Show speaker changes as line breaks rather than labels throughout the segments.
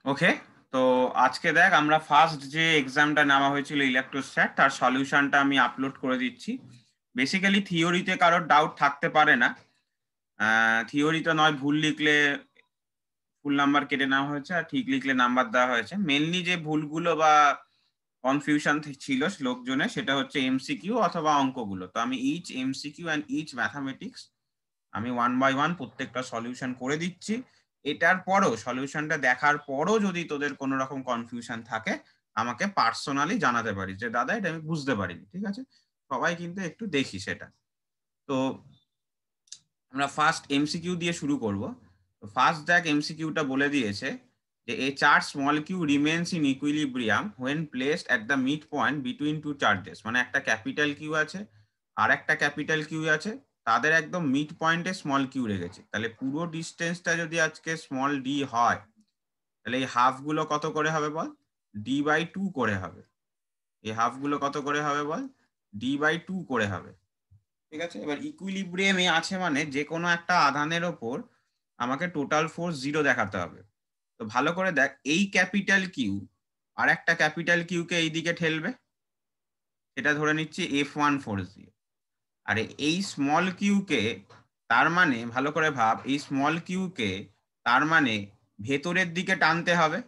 ওকে, তো আজকে দেখ আমরা ফার্স্ট যে এক্সামটা নেওয়া হয়েছিল ইলেকট্রোস্ট্যাট তার সলিউশনটা আমি আপলোড করে দিচ্ছি। বেসিক্যালি থিওরিতে কারোর ডাউট থাকতে পারে না, থিওরিতে নয় ভুল লিখলে ফুল নাম্বার কেটে নেওয়া হয়েছে আর ঠিক লিখলে নাম্বার দেওয়া হয়েছে। মেনলি যে ভুলগুলো বা কনফিউশন ছিল লোকজনের সেটা হচ্ছে এমসিকিউ অথবা অঙ্কগুলো। তো আমি each MCQ and each mathematics আমি 1 বাই 1 প্রত্যেকটা সলিউশন করে দিচ্ছি। এটার পরও সলিউশনটা দেখার পরও যদি তোদের কোনো রকম কনফিউশন থাকে আমাকে পার্সোনালি জানাতে পারিস যে দাদা এটা আমি বুঝতে পারিনি। ঠিক আছে, সবাই কিন্তু একটু দেখি সেটা। তো আমরা ফার্স্ট এমসিকিউ দিয়ে শুরু করব। তো ফার্স্ট দেখ এমসিকিউটা বলে দিয়েছে যে a charge small q remains in equilibrium when placed at the mid point between two charges. মানে একটা ক্যাপিটাল কিউ আছে আর একটা ক্যাপিটাল কিউ আছে, তাদের একদম মিড পয়েন্টে স্মল কিউ রেখেছে। তাহলে পুরো ডিস্টেন্সটা যদি আজকে স্মল ডি হয় তাহলে এই হাফ গুলো কত করে হবে বল? ডি বাই টু করে হবে। এই হাফ গুলো কত করে হবে বল? ডি বাই টু করে হবে। ঠিক আছে, এবার ইকুইলিব্রিয়ামে আছে মানে যে কোনো একটা আধানের ওপর আমাকে টোটাল ফোর্স 0 দেখাতে হবে। তো ভালো করে দেখ, এই ক্যাপিটাল কিউ আর একটা ক্যাপিটাল কিউ কে এইদিকে ঠেলবে, এটা ধরে নিচ্ছি F1 ফোর্স দিয়ে। আর এই স্মল কিউ কে, তার মানে ভালো করে ভাব, এই স্মল কিউ কে তার মানে ভেতরের দিকে টানতে হবে।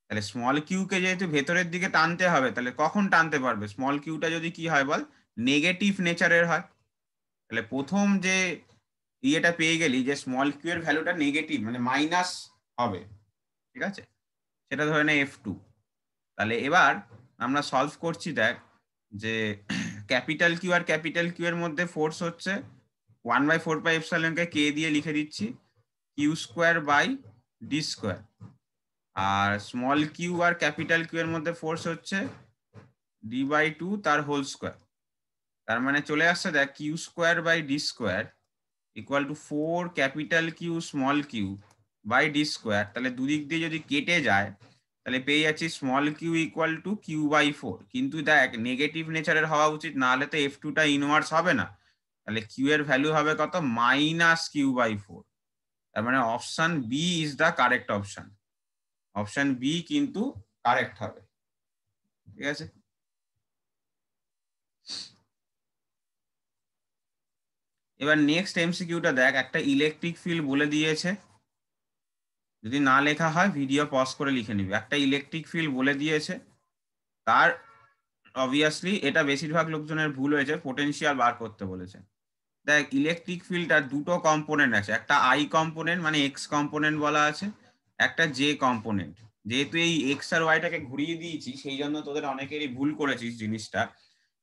তাহলে স্মল কিউ কে যেহেতু ভেতরের দিকে টানতে হবে, তাহলে কখন টানতে পারবে? স্মল কিউটা যদি কি হয় বল? নেগেটিভ নেচারের হয়। তাহলে প্রথম যে ইয়েটা পেয়ে গেলি যে স্মল কিউ এর ভ্যালুটা নেগেটিভ মানে মাইনাস হবে। ঠিক আছে, সেটা ধরে নে F2। তাহলে এবার আমরা সলভ করছি, দেখ যে ক্যাপিটাল কিউ আর ক্যাপিটাল কিউ এর মধ্যে ফোর্স হচ্ছে 1/4 কে কে দিয়ে লিখে দিচ্ছি Q square by D square. আর স্মল কিউ আর ক্যাপিটাল কিউ এর মধ্যে ফোর্স হচ্ছে ডি বাই টু তার হোল স্কোয়ার। তার মানে চলে আসছে দেখ Q square by D square equal to 4 capital Q small Q by D square. তাহলে দুদিক দিয়ে যদি কেটে যায় তাহলে পেয়ে যাচ্ছি small Q equal to Q by 4। কিন্তু দেখ নেগেটিভ নেচারের হওয়া উচিত, না হলে তো F2 টা ইনভার্স হবে না। তাহলে কিউ এর ভ্যালু হবে কত? Minus Q by 4। তার মানে option B is the correct option. Option B কিন্তু কারেক্ট হবে। ঠিক আছে, এবার নেক্সট এমসিকিউটা দেখ। একটা ইলেকট্রিক ফিল্ড বলে দিয়েছে, যদি না লেখা হয় ভিডিও পজ করে লিখে নিবি। একটা ইলেকট্রিক ফিল্ড বলে দিয়েছে, তার অবভিয়াসলি এটা বেশিরভাগ লোকজনের ভুল হয়েছে, পোটেনশিয়াল বার করতে বলেছে। দেখ ইলেকট্রিক ফিল্ডটার দুটো কম্পোনেন্ট আছে, একটা আই কম্পোনেন্ট মানে এক্স কম্পোনেন্ট বলা আছে, একটা জে কম্পোনেন্ট। যেহেতু এই এক্স আর ওয়াইটাকে ঘুরিয়ে দিয়েছি সেই জন্য তোদের অনেকেরই ভুল করেছিস জিনিসটা।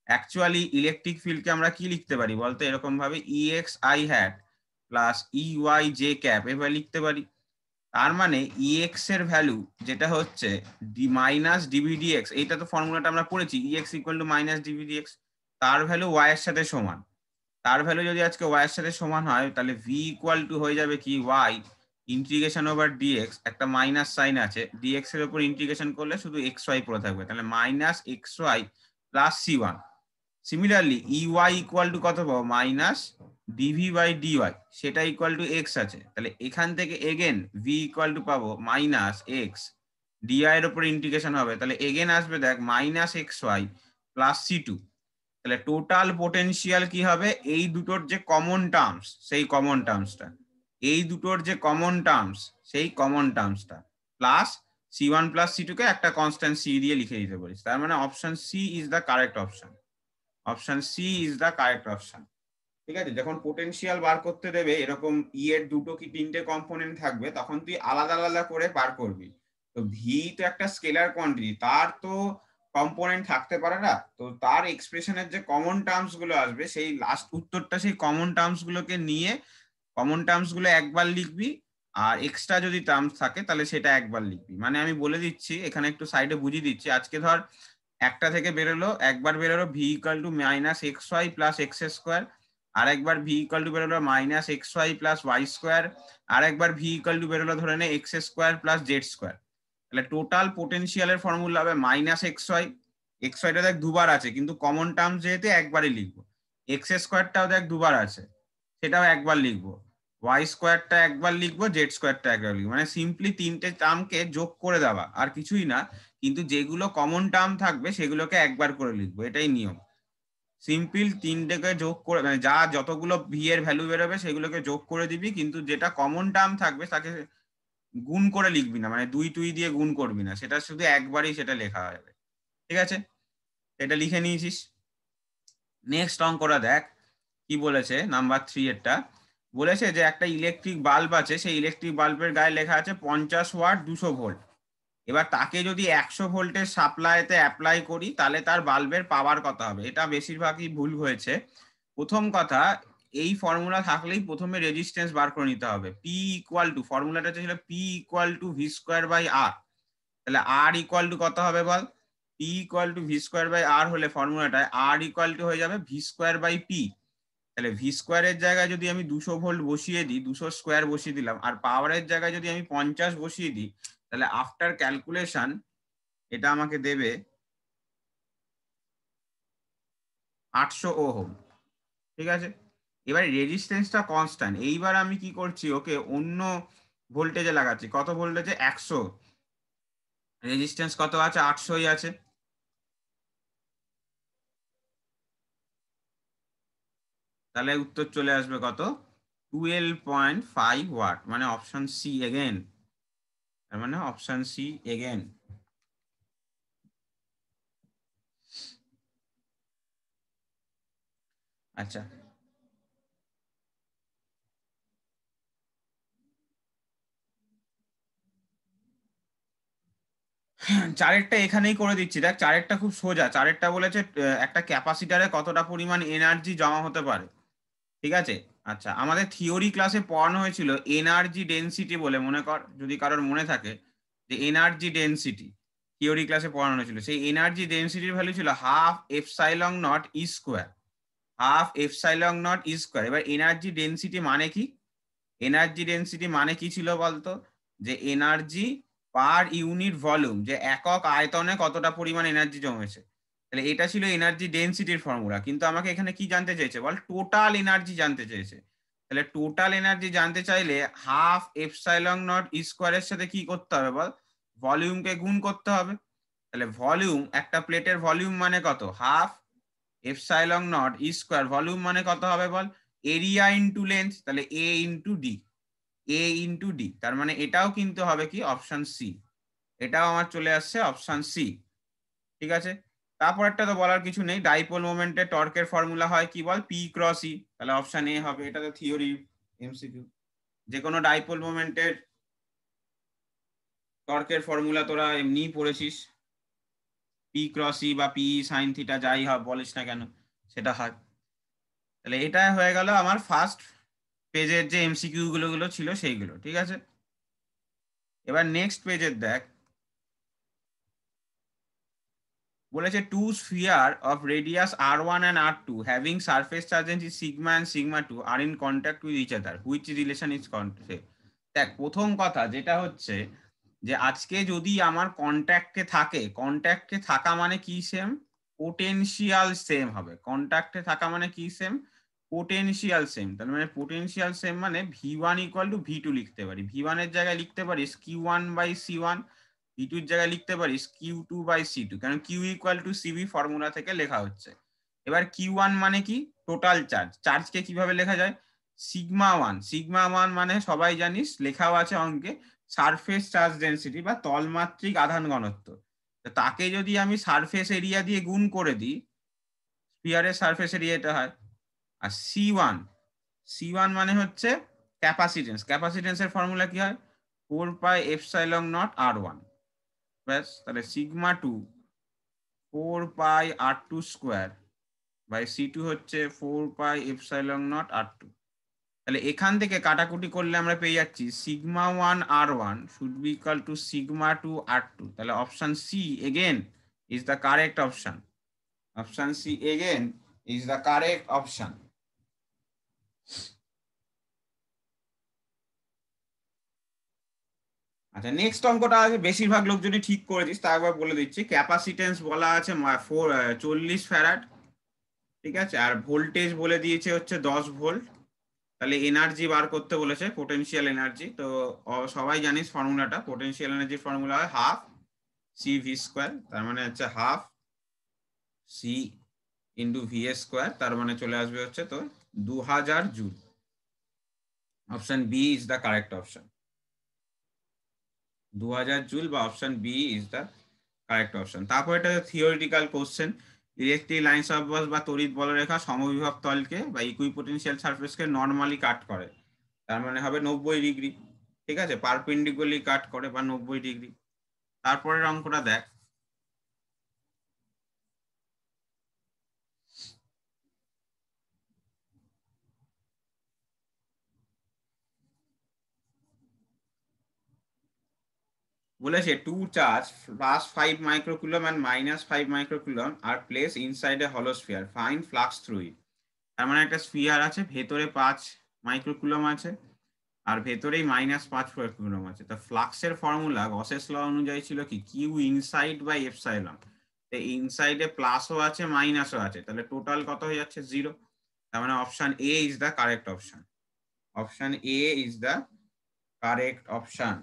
অ্যাকচুয়ালি ইলেকট্রিক ফিল্ডকে আমরা কি লিখতে পারি বলতো? এরকম ভাবে E X I hat plus E Y J cap এভাবে লিখতে পারি। তার মানে ইএক্স এর ভ্যালু যেটা হচ্ছে ডি মাইনাস ডিভিডিএক্স, এইটা তো ফর্মুলাটা আমরা পড়েছি, ইএক্স ইকুয়াল টু মাইনাস ডিভিডিএক্স, তার ভ্যালু ওয়াই এর সাথে সমান। তার ভ্যালু যদি আজকে ওয়াই এর সাথে সমান হয় তাহলে ভি ইকুয়াল টু হয়ে যাবে কি ওয়াই ইন্টিগ্রেশন ওভার ডিএক্স, একটা মাইনাস সাইন আছে, ডিএক্স এর উপর ইন্টিগ্রেশন করলে শুধু এক্স ওয়াই পড়ে থাকবে, তাহলে minus X Y plus C one. Similarly E Y equal to কত পাবো? মাইনাস ডিভি বাই ডিওয়াই, সেটা ইকুয়াল টু এক্স আছে। তাহলে এখান থেকে এগেন ভি ইকুয়াল টু পাবো মাইনাস এক্স, ডিআই এর উপর ইন্টিগ্রেশন হবে, তাহলে এগেন আসবে দেখ minus X Y plus C two. তাহলে টোটাল পোটেনশিয়াল কি হবে? এই দুটোর যে কমন টার্মস সেই কমন টার্মসটা, এই দুটোর যে কমন টার্মস সেই common টার্মসটা plus C one plus C two কে একটা কনস্ট্যান্ট সি দিয়ে লিখে দিতে পারিস। তার মানে option C is the correct option. Option C is the correct option. ঠিক আছে, যখন পোটেনশিয়াল বার করতে দেবে এরকম ই এর দুটো কি তিনটে কম্পোনেন্ট থাকবে তখন তুই আলাদা আলাদা করে বার করবি। তো ভি তো একটা স্কেলার কোয়ান্টিটি, তার তো কম্পোনেন্ট থাকতে পারে না, তো তার এক্সপ্রেশনের যে কমন টার্মস গুলো আসবে সেই লাস্ট উত্তরটা সেই কমন টার্মস গুলোকে নিয়ে কমন টার্মস গুলো একবার লিখবি, আর এক্সট্রা যদি টার্মস থাকে তাহলে সেটা একবার লিখবি। মানে আমি বলে দিচ্ছি এখানে, একটু সাইডে বুঝিয়ে দিচ্ছি। আজকে ধর একটা থেকে বেরোলো, একবার বেরোলো V equal to minus X Y plus X square, আর একবার ভি ইকুয়াল টু বেরোলো minus X Y plus Y square, আর একবার ভি ইকুয়াল টু বেরোলো ধরে নে X square plus Z square. তাহলে টোটাল পোটেনশিয়ালের ফর্মুলা হবে মাইনাস এক্স ওয়াই। এক্স ওয়াইটা দেখ দুবার আছে কিন্তু কমন টার্ম যেহেতু একবারই লিখবো। এক্স স্কোয়ারটাও দেখ দুবার আছে, সেটাও একবার লিখবো। ওয়াই স্কোয়ারটা একবার লিখবো, জেড স্কোয়ারটা একবার লিখবো, মানে সিম্পলি তিনটে টার্মকে যোগ করে দেওয়া, আর কিছুই না। কিন্তু যেগুলো কমন টার্ম থাকবে সেগুলোকে একবার করে লিখবো, এটাই নিয়ম। সিম্পল তিনটেকে যোগ করে, মানে যা যতগুলো ভি এর ভ্যালু বেরোবে সেগুলোকে যোগ করে দিবি, কিন্তু যেটা কমন টার্ম থাকবে তাকে গুণ করে লিখবি না, মানে দুই টুই দিয়ে গুণ করবি না, সেটা শুধু একবারই সেটা লেখা যাবে। ঠিক আছে, এটা লিখে নিয়েছিস। নেক্সট অঙ্কটা দেখ কি বলেছে, নাম্বার 3 এরটা বলেছে যে একটা ইলেকট্রিক বাল্ব আছে, সেই ইলেকট্রিক বাল্বের গায়ে লেখা আছে 50 ওয়াট 200 ভোল্ট। এবার তাকে যদি 100 ভোল্টের সাপ্লাইতে অ্যাপ্লাই করি তাহলে তার বাল্বের পাওয়ার কত হবে। এটা বেশিরভাগই ভুল হয়েছে। প্রথম কথা, এই ফর্মুলা থাকলেই প্রথমে রেজিস্ট্যান্স বার করে নিতে হবে। পি ইকুয়াল টু, ফর্মুলাটা ছিল P equal to V square by R. তাহলে আর ইকুয়াল টু কত হবে বল, P equal to V square by R হলে ফর্মুলাটায় আর ইকুয়াল টু হয়ে যাবে ভি স্কোয়ার বাই পি। তাহলে ভি স্কোয়ারের জায়গায় যদি আমি 200 ভোল্ট বসিয়ে দিই, 200 স্কোয়ার বসিয়ে দিলাম, আর পাওয়ারের জায়গায় যদি আমি 50 বসিয়ে দিই, তাহলে আফটার ক্যালকুলেশন এটা আমাকে দেবে 800 ওহম। ঠিক আছে, এবার রেজিস্ট্যান্সটা কনস্ট্যান্ট। এইবার আমি কি করছি, ওকে অন্য ভোল্টেজে লাগাচ্ছি। কত ভোল্টেজে, 100, রেজিস্ট্যান্স কত আছে, 800ই আছে। তাহলে উত্তর চলে আসবে কত, 12.5 ওয়াট, মানে অপশন সি এগেন, মানে অপশন সি এগেন। আচ্ছা, চারেরটা এখানেই করে দিচ্ছি। দেখ চারেরটা খুব সোজা। চারেরটা বলেছে একটা ক্যাপাসিটারে কতটা পরিমাণ এনার্জি জমা হতে পারে। ঠিক আছে, আচ্ছা আমাদের থিওরি ক্লাসে পড়ানো হয়েছিল এনার্জি ডেনসিটি বলে, মনে কর যদি কারোর মনে থাকে, যে এনার্জি ডেনসিটি থিওরি ক্লাসে পড়ানো হয়েছিল। সেই এনার্জি ডেনসিটির ভ্যালু ছিল half epsilon not E square, half epsilon not E square. এবার এনার্জি ডেনসিটি মানে কি, এনার্জি ডেনসিটি মানে কি ছিল বলতো, যে এনার্জি পার ইউনিট ভলিউম, যে একক আয়তনে কতটা পরিমাণ এনার্জি জমেছে। তাহলে এটা ছিল এনার্জি ডেনসিটির ফর্মুলা। কিন্তু আমাকে এখানে কি জানতে চেয়েছে বল, টোটাল এনার্জি জানতে চেয়েছে। তাহলে টোটাল এনার্জি জানতে চাইলে হাফ এপসাইলন নট স্কোয়ারের সাথে কি করতে হবে বল, ভলিউমকে গুণ করতে হবে। তাহলে ভলিউম, একটা প্লেটের ভলিউম মানে কত, half epsilon not square, volume মানে কত হবে বল, এরিয়া ইন্টু লেন্থ, তাহলে এ ইন্টু ডি, এ ইন্টু ডি। তার মানে এটাও কিন্তু হবে কি, অপশন সি। এটাও আমার চলে আসছে অপশন সি। ঠিক আছে, তারপর একটা তো বলার কিছু নেই, ডাইপোল মোমেন্টের টর্কের ফর্মুলা হয় কি বল, পি ক্রস ই। তাহলে অপশন এ হবে, এটা তো থিওরি এমসিকিউ। যে কোনো ডাইপোল মোমেন্টের টর্কের ফর্মুলা তোরা এমনিই পড়েছিস, পি ক্রস ই বা পি সাইন থিটা যাই হয় বলিস না কেন, সেটা হয়। তাহলে এটা হয়ে গেল আমার ফার্স্ট পেজের যে এমসিকিউ গুলো ছিল সেইগুলো। ঠিক আছে, এবার নেক্সট পেজের দেখ, বলেছে two sphere of radius r1 and r2 having surface charges sigma and sigma 2 আর in contact with each other, which relation is concept. দেখ প্রথম কথা যেটা হচ্ছে, যে আজকে যদি আমার কন্ট্যাক্টে থাকে, কন্ট্যাক্টে থাকা মানে কি সেম, পোটেনশিয়াল সেম হবে। কন্ট্যাক্টে থাকা মানে কি সেম, পোটেনশিয়াল সেম। তার মানে পোটেনশিয়াল সেম মানে v1 ইকুয়াল টু v2 লিখতে পারি, v1 এর জায়গায় লিখতে পারিস q1 বাই c1, v2 এর জায়গায় লিখতে পারিস q2 বাই c2, কারণ q equal to cv formula থেকে লেখা হচ্ছে। এবার q1 মানে কি, টোটাল চার্জ। চার্জকে কিভাবে লেখা যায়, সিগমা 1, সিগমা 1 মানে সবাই জানিস, লেখাও আছে অঙ্কে, সারফেস চার্জ ডেনসিটি বা তলমাত্রিক আধান ঘনত্ব। তাকে যদি আমি সারফেস এরিয়া দিয়ে গুণ করে দিই, স্ফিয়ারের সারফেস এরিয়া এটা হয়। আর C1, C1 মানে হচ্ছে ক্যাপাসিটেন্স। ক্যাপাসিটেন্সের ফর্মুলা কি হয়, 4 পাই এপসাইলন নট R1। ব্যাস, তাহলে sigma 2 4 pi R2 square by C2 হচ্ছে 4 পাই এপসাইলন নট R2। তাহলে এখান থেকে কাটাকুটি করলে আমরা পেয়ে যাচ্ছি sigma 1 R1 should be equal to sigma 2 R2। তাহলে option C again is the correct option. Option C again is the correct option. আচ্ছা নেক্সট অঙ্কটা আছে, বেশিরভাগ লোকজনই ঠিক করে দিস, তা একবার বলে দিচ্ছি। ক্যাপাসিটেন্স বলা আছে 40 ফ্যারাড, ঠিক আছে, আর ভোল্টেজ বলে দিয়েছে হচ্ছে 10 ভোল্ট। তাহলে এনার্জি বার করতে বলেছে, পোটেনশিয়াল এনার্জি। তো সবাই জানিস ফর্মুলাটা, পোটেনশিয়াল এনার্জির ফর্মুলা হয় হাফ সি ভি স্কোয়ার, তার মানে হচ্ছে half C into V square, তার মানে চলে আসবে হচ্ছে তো 2000 joule. Option B is the correct option, 2000 joule বা option B is the correct option. তারপর এটা theoretical question, electric lines of বল বা তড়িৎ বলরেখা সমবিভব তলকে বা ইকুইপোটেনশিয়াল সারফেসকে নর্মালি কাট করে, তার মানে হবে 90 ডিগ্রি। ঠিক আছে, পারপেন্ডিকুলারলি কাট করে বা 90 ডিগ্রি। তারপরের অঙ্কটা দেখ, বলেছে two charge +5 microcoulomb and -5 microcoulomb আর place inside a hollow sphere, find flux through it. তার মানে একটা স্ফিয়ার আছে, ভেতরে 5 মাইক্রোকুলম আছে আর ভেতরেই -5 মাইক্রোকুলম আছে। তো ফ্লাক্সের ফর্মুলা গসেস ল অনুযায়ী ছিল কি, কিউ ইনসাইড বাই এপসাইলন। ইনসাইডে প্লাসও আছে মাইনাসও আছে, তাহলে টোটাল কত হয়ে যাচ্ছে 0। তার মানে option A is the correct option, option A is the correct option.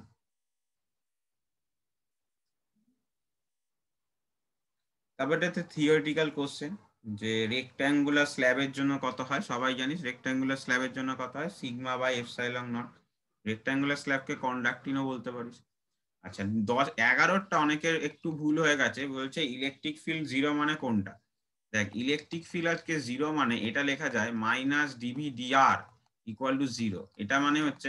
তারপর এটা থিওরিটিক্যাল কোশ্চেন, যে রেক্ট্যাঙ্গুলার স্ল্যাবের জন্য কত হয়, সবাই জানিস রেক্ট্যাঙ্গুলার স্ল্যাবের জন্য কত হয়, sigma by epsilon not. Rectangular স্ল্যাবকে কন্ডাক্টিনও বলতে পারিস। আচ্ছা 11টা অনেকের একটু ভুল হয়ে গেছে, বলছে ইলেকট্রিক ফিল্ড 0 মানে কোনটা। দেখ, ইলেকট্রিক ফিল্ড আজকে 0 মানে এটা লেখা যায় -dv/dr = 0। এটা মানে হচ্ছে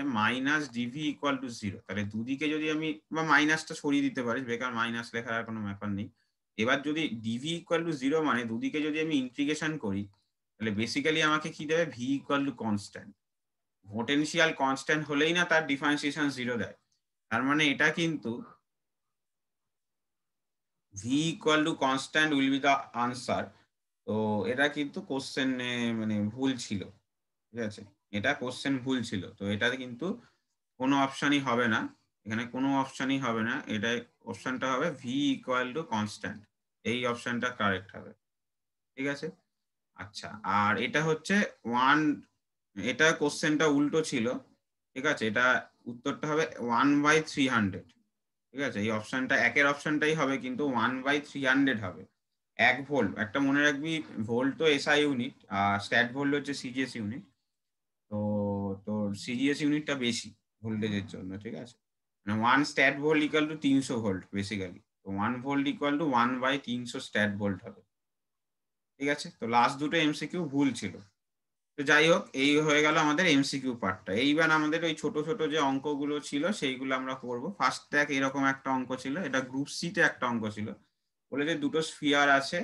-dv = 0। তাহলে দুদিকে যদি আমি বা মাইনাসটা সরিয়ে দিতে পারিস, বেকার মাইনাস লেখার আর কোনো ব্যাপার নেই। এবার যদি dv = 0 মানে দুদিকে যদি আমি ইন্টিগ্রেশন করি, তাহলে বেসিক্যালি আমাকে কি দেবে, v = কনস্ট্যান্ট। পোটেনশিয়াল কনস্ট্যান্ট হলেই না তার ডিফারেন্সিয়েশন 0 দেয়। তার মানে এটা কিন্তু v = constant will be the answer. তো এটা কিন্তু কোশ্চেন মানে ভুল ছিল, ঠিক আছে, এটা কোশ্চেন ভুল ছিল। তো এটা কিন্তু কোনো অপশনই হবে না, এখানে কোনো অপশনই হবে না, এটা অপশনটা হবে v = কনস্ট্যান্ট, এই অপশনটা কারেক্ট হবে। ঠিক আছে, আচ্ছা আর এটা হচ্ছে ওয়ান, এটা কোশ্চেনটা উল্টো ছিল। ঠিক আছে, এটা উত্তরটা হবে 1/300। ঠিক আছে, এই অপশনটা একের অপশনটাই হবে, কিন্তু 1/300 হবে। 1 ভোল্ট, একটা মনে রাখবি, ভোল্ট তো এসআই ইউনিট আর স্ট্যাট ভোল্ট হচ্ছে সিজিএস ইউনিট। তো তোর সিজিএস ইউনিটটা বেশি ভোল্টেজের জন্য। ঠিক আছে, মানে 1 স্ট্যাট ভোল্ট = 300 ভোল্ট বেসিক্যালি। তো 1 ভোল্ট = 1/300 স্ট্যাট ভোল্ট হবে। ঠিক আছে, তো লাস্ট দুটো এমসিকিউ ভুল ছিল। তো যাই হোক, এই হয়ে গেল আমাদের এমসিকিউ পার্টটা। এইবার আমাদের ওই ছোট ছোট যে অঙ্কগুলো ছিল সেইগুলো আমরা করব। ফার্স্ট দেখ, এরকম একটা অঙ্ক ছিল, এটা গ্রুপ সি তে একটা অঙ্ক ছিল। বলে যে দুটো স্ফিয়ার আছে,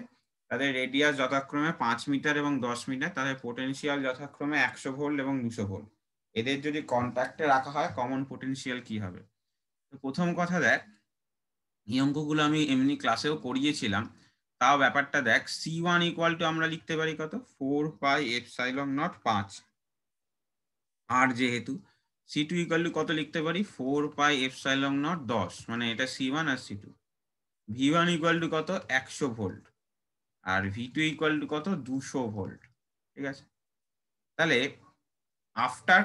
তাদের রেডিয়াস যথাক্রমে 5 মিটার এবং 10 মিটার, তাদের পোটেনশিয়াল যথাক্রমে 100 ভোল্ট এবং 200 ভোল্ট। এদের যদি কন্ট্যাক্টে রাখা হয়, কমন পোটেনশিয়াল কি হবে। তো প্রথম কথা দেখ, এই অঙ্কগুলো আমি এমনি ক্লাসেও করিয়েছিলাম, তাও ব্যাপারটা দেখ। C1 = আমরা লিখতে পারি কত, 4πε0 5 আর যেহেতু C2 = কত লিখতে পারি, 4πε0 10, মানে এটা C1 আর C2। V1 = কত, 100 ভোল্ট আর V2 = কত, 200 ভোল্ট। ঠিক আছে, তাহলে আফটার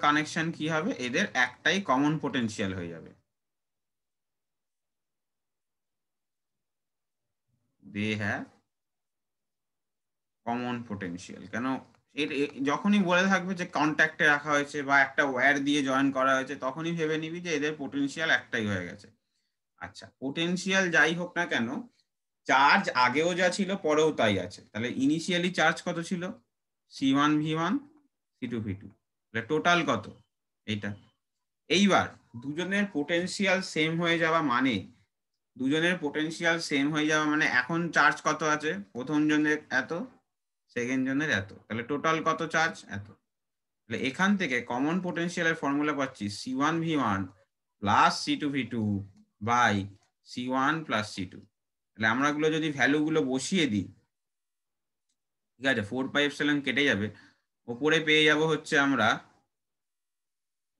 কানেকশন কি হবে, এদের একটাই কমন পোটেনশিয়াল হয়ে যাবে। They have common potential. কেন, যখনই বলে থাকবে যে কন্ট্যাক্টে রাখা হয়েছে বা একটা ওয়্যার দিয়ে জয়েন করা হয়েছে, তখনই ভেবে নিবি যে এদের পোটেনশিয়াল একটাই হয়ে গেছে। আচ্ছা, পোটেনশিয়াল যাই হোক না কেন, চার্জ আগেও যা ছিল পরেও তাই আছে। তাহলে ইনিশিয়ালি চার্জ কত ছিল, C1 V1 C2 V2, total কত এইটা। এইবার দুজনের পোটেনশিয়াল সেম হয়ে যাওয়া মানে, এখন চার্জ কত আছে, প্রথম জনের এত, সেকেন্ড জনের এত, তাহলে টোটাল কত চার্জ, এত। তাহলে এখান থেকে কমন পোটেনশিয়ালের ফর্মুলা পাচ্ছি C1 V1 plus C2 V2 by C1 plus C2। তাহলে আমরা গুলো যদি ভ্যালু গুলো বসিয়ে দিই, ঠিক আছে, 4πε কেটে যাবে, ওপরে পেয়ে যাব হচ্ছে আমরা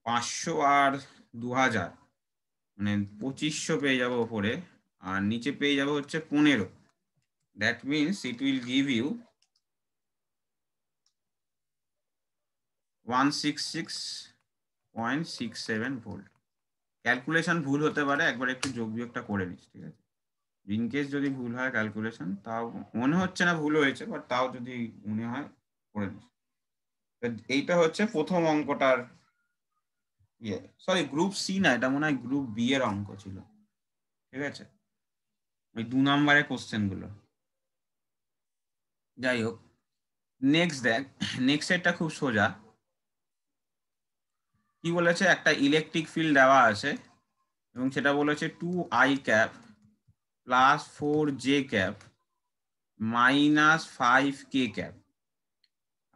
500 আর 2000, মানে 2500 পেয়ে যাব ওপরে, আর নিচে পেয়ে যাব হচ্ছে 15। That means it will give you 166.67 volt. Calculation ভুল হতে পারে, একবার একটু যোগ বিয়োগটা করে নিস, ঠিক আছে? ইনকেস যদি ভুল হয় ক্যালকুলেশন, তাও মনে হচ্ছে না ভুল হয়েছে, বাট তাও যদি মনে হয় করে নিস। এইটা হচ্ছে প্রথম অঙ্কটার ইয়ে, সরি গ্রুপ সি না, এটা মনে হয় গ্রুপ বি এর অঙ্ক ছিল, ঠিক আছে? ওই 2 নম্বরের কোশ্চেন গুলো। যাই হোক, নেক্সট দেখ, নেক্সট এরটা খুব সোজা। কি বলেছে, একটা ইলেকট্রিক ফিল্ড দেওয়া আছে এবং সেটা বলেছে 2i cap plus 4j cap minus 5k cap,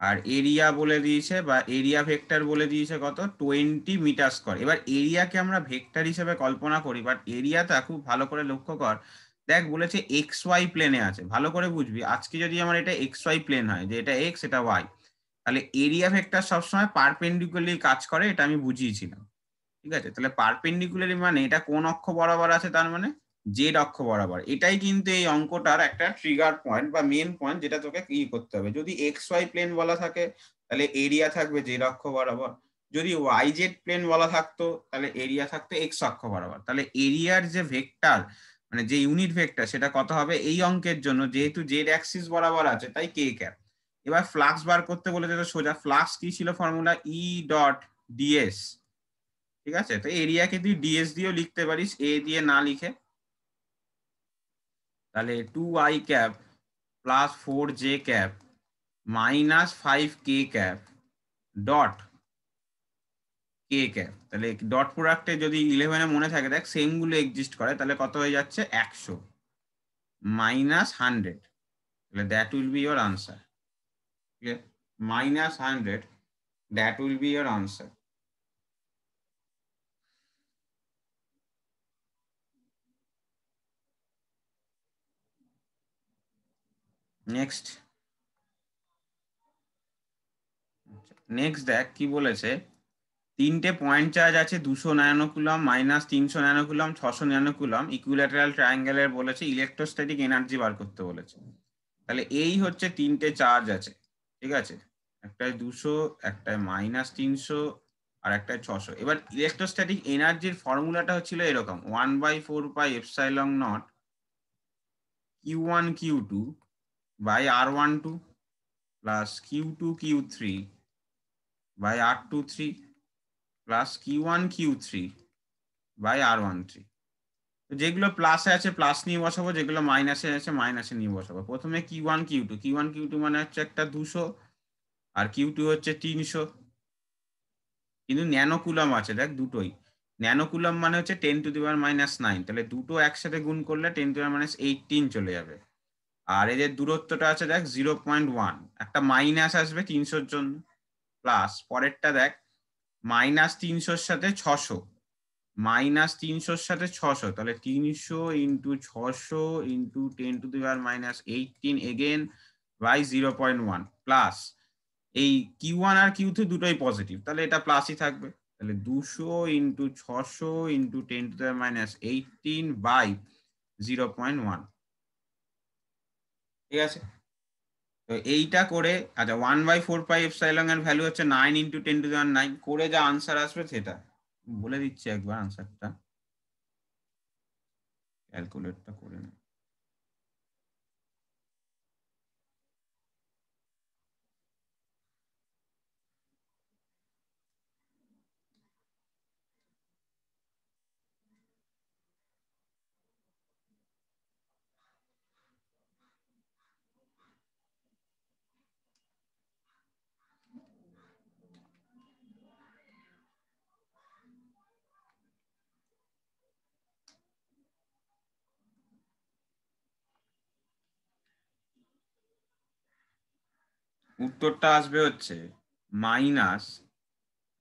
আর এরিয়া বলে দিয়েছে বা এরিয়া ভেক্টর বলে দিয়েছে কত, 20 মিটার স্কয়ার। এবার এরিয়াকে আমরা ভেক্টর হিসেবে কল্পনা করি, বাট এরিয়াটা খুব ভালো করে লক্ষ্য কর। দেখ বলেছে এক্স ওয়াই প্লেনে আছে, ভালো করে বুঝবি। আজকে যদি আমার এটা এক্স ওয়াই প্লেন হয়, যে এটা এক্স এটা ওয়াই, তাহলে এরিয়া ভেক্টর সবসময় পারপেন্ডিকুলারলি কাজ করে, এটা আমি বুঝিয়েছিলাম, ঠিক আছে? তাহলে পারপেন্ডিকুলারলি মানে এটা কোন অক্ষ বরাবর আছে, তার মানে জেড অক্ষ বরাবর। এটাই কিন্তু এই অঙ্কটার একটা ট্রিগার পয়েন্ট বা মেন পয়েন্ট, যেটা তোকে কি করতে হবে। যদি এক্স ওয়াই প্লেন বলা থাকে তাহলে এরিয়া থাকবে জেড অক্ষ বরাবর, যদি ওয়াই জেড প্লেন বলা থাকতো তাহলে এরিয়া থাকতো এক্স অক্ষ বরাবর। তাহলে এরিয়ার যে ভেক্টর, মানে যে ইউনিট ভেক্টর, সেটা কত হবে এই অঙ্কের জন্য, যেহেতু জেড অ্যাক্সিস বরাবর আছে তাই কে ক্যাপ। এবার ফ্লাক্স বার করতে বলেছে, তো সোজা ফ্লাক্স কি ছিল ফর্মুলা, ই ডট ডিএস, ঠিক আছে? তো এরিয়াকে তুই ডিএস দিয়েও লিখতে পারিস, এ দিয়ে না লিখে। তাহলে 2i cap plus 4j cap minus 5k cap dot K cap. তাহলে ডট প্রোডাক্টে যদি 11-এ মনে থাকে, দেখ সেম গুলো এক্সিস্ট করে, তাহলে কত হয়ে যাচ্ছে 100 মাইনাস 100, তাহলে that will be your answer. Minus 100, that will be your answer. Next দেখ কি বলেছে, তিনটে পয়েন্ট চার্জ আছে 200 nanocoulomb, minus 300 nanocoulomb, 600 nanocoulomb, equilateral ট্রায়াঙ্গেলের বলেছে ইলেকট্রোস্ট্যাটিক এনার্জি বার করতে বলেছে। তাহলে এই হচ্ছে তিনটে চার্জ আছে, ঠিক আছে? একটায় 200, একটায় মাইনাস 300, আর একটায় 600। এবার ইলেকট্রোস্ট্যাটিক এনার্জির ফর্মুলাটা হচ্ছিল এরকম, 1/4πε0 Q1 Q2 by R12 plus Q2 Q3 by R23 plus Q1 Q3 by R13। যেগুলো প্লাসে আছে প্লাস নিয়ে বসাবো, যেগুলো মাইনাসে আছে মাইনাসে নিয়ে বসাবো। প্রথমে Q1 Q2 মানে হচ্ছে একটা 200 আর Q2 হচ্ছে 300, কিন্তু ন্যানোকুলাম আছে দেখ দুটোই। ন্যানোকুলাম মানে হচ্ছে 10⁻⁹, তাহলে দুটো একসাথে গুণ করলে 10⁻18 চলে যাবে। আর এদের দূরত্বটা আছে দেখ 0.1, একটা মাইনাস আসবে 300-র জন্য, প্লাস পরেরটা দেখ মাইনাস 300-র সাথে 600, মাইনাস 300-র সাথে 600, তাহলে 300 into 600 into 10⁻18 again by 0.1, plus এই Q1 আর Q2 দুটোই পজিটিভ, তাহলে এটা প্লাসই থাকবে। তাহলে 200 ইন্টু 600 ইন্টু 10⁻18 বাই 0.1, ঠিক আছে? তো এইটা করে, আচ্ছা 1/4πε এর ভ্যালু হচ্ছে 9 ইন্টু 10⁹ করে যা আনসার আসবে সেটা বলে দিচ্ছি একবার আনসারটা, ক্যালকুলেটটা করে নে। উত্তরটা আসবে হচ্ছে minus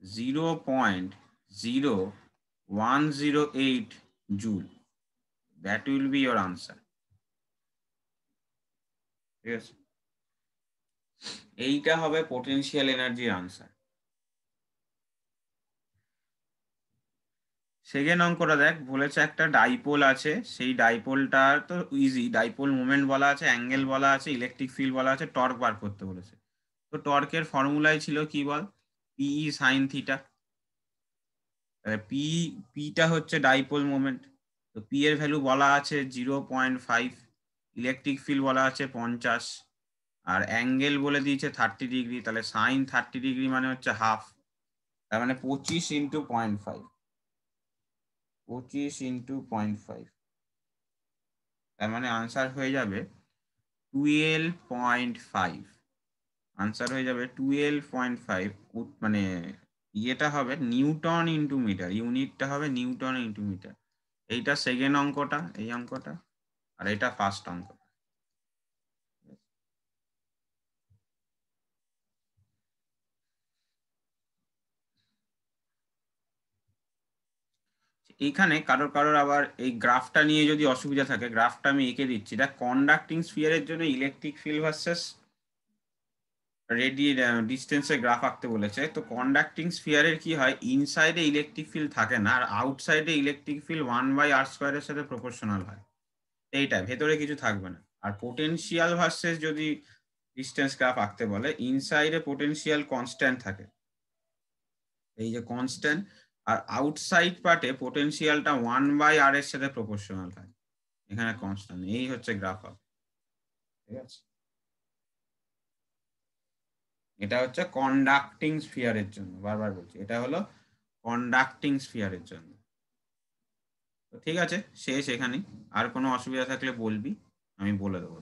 0.0108 joule, that will be your answer, ঠিক আছে? এইটা হবে পোটেনশিয়াল এনার্জির আনসার। সেকেন্ড অঙ্কটা দেখ, বলেছে একটা ডাইপোল আছে, সেই ডাইপোলটা তো ইজি, ডাইপোল মোমেন্ট বলা আছে, অ্যাঙ্গেল বলা আছে, ইলেকট্রিক ফিল্ড বলা আছে, টর্ক বার করতে বলেছে। তো টর্কের ফর্মুলাই ছিল কি বল, পিই সাইন থিটা। পিটা হচ্ছে ডাইপোল মোমেন্ট, তো পি এর ভ্যালু বলা আছে 0.5, ইলেকট্রিক ফিল্ড বলা আছে 50, আর অ্যাঙ্গেল বলে দিয়েছে 30°, তাহলে সাইন 30° মানে হচ্ছে হাফ, তার মানে 25 ইন্টু 0.5, 25 ইন্টু 0.5, তার মানে আনসার হয়ে যাবে 12.5। আনসার হয়ে যাবে 12.5, মানে ইয়েটা হবে নিউটন ইন্টু মিটার, ইউনিটটা হবে নিউটন ইন্টু মিটার। এইটা সেকেন্ড অঙ্কটা, এই অঙ্কটা, আর এটা ফার্স্ট অঙ্ক। এইখানে কারোর আবার এই গ্রাফটা নিয়ে যদি অসুবিধা থাকে, গ্রাফটা আমি এঁকে দিচ্ছি। এটা কন্ডাক্টিং স্ফিয়ারের জন্য ইলেকট্রিক ফিল্ড ভার্সেস ডিস্টেন্সের গ্রাফ আঁকতে বলেছে। তো কন্ডাক্টিং স্ফিয়ারের কি হয়, ইনসাইডে ইলেকট্রিক ফিল্ড থাকে না, আর আউটসাইডে ইলেকট্রিক ফিল্ড 1/r² এর সাথে প্রপোর্শনাল হয়। এইটা ভেতরে কিছু থাকবে না। আর পোটেনশিয়াল ভার্সেস যদি ডিস্টেন্স গ্রাফ আঁকতে বলে, ইনসাইডে পোটেনশিয়াল কনস্ট্যান্ট থাকে, এই যে কনস্ট্যান্ট, আর আউটসাইড পার্টে পোটেনশিয়ালটা 1/r এর সাথে প্রপোর্শনাল হয়, এখানে কনস্ট্যান্ট। এই হচ্ছে গ্রাফ হবে, ঠিক আছে। এটা হচ্ছে কন্ডাক্টিং স্ফিয়ারের জন্য, বারবার বলছি এটা হলো কন্ডাক্টিং স্ফিয়ারের জন্য। তো ঠিক আছে, শেষ এখানে। আর কোনো অসুবিধা থাকলে বলবি, আমি বলে দেবো।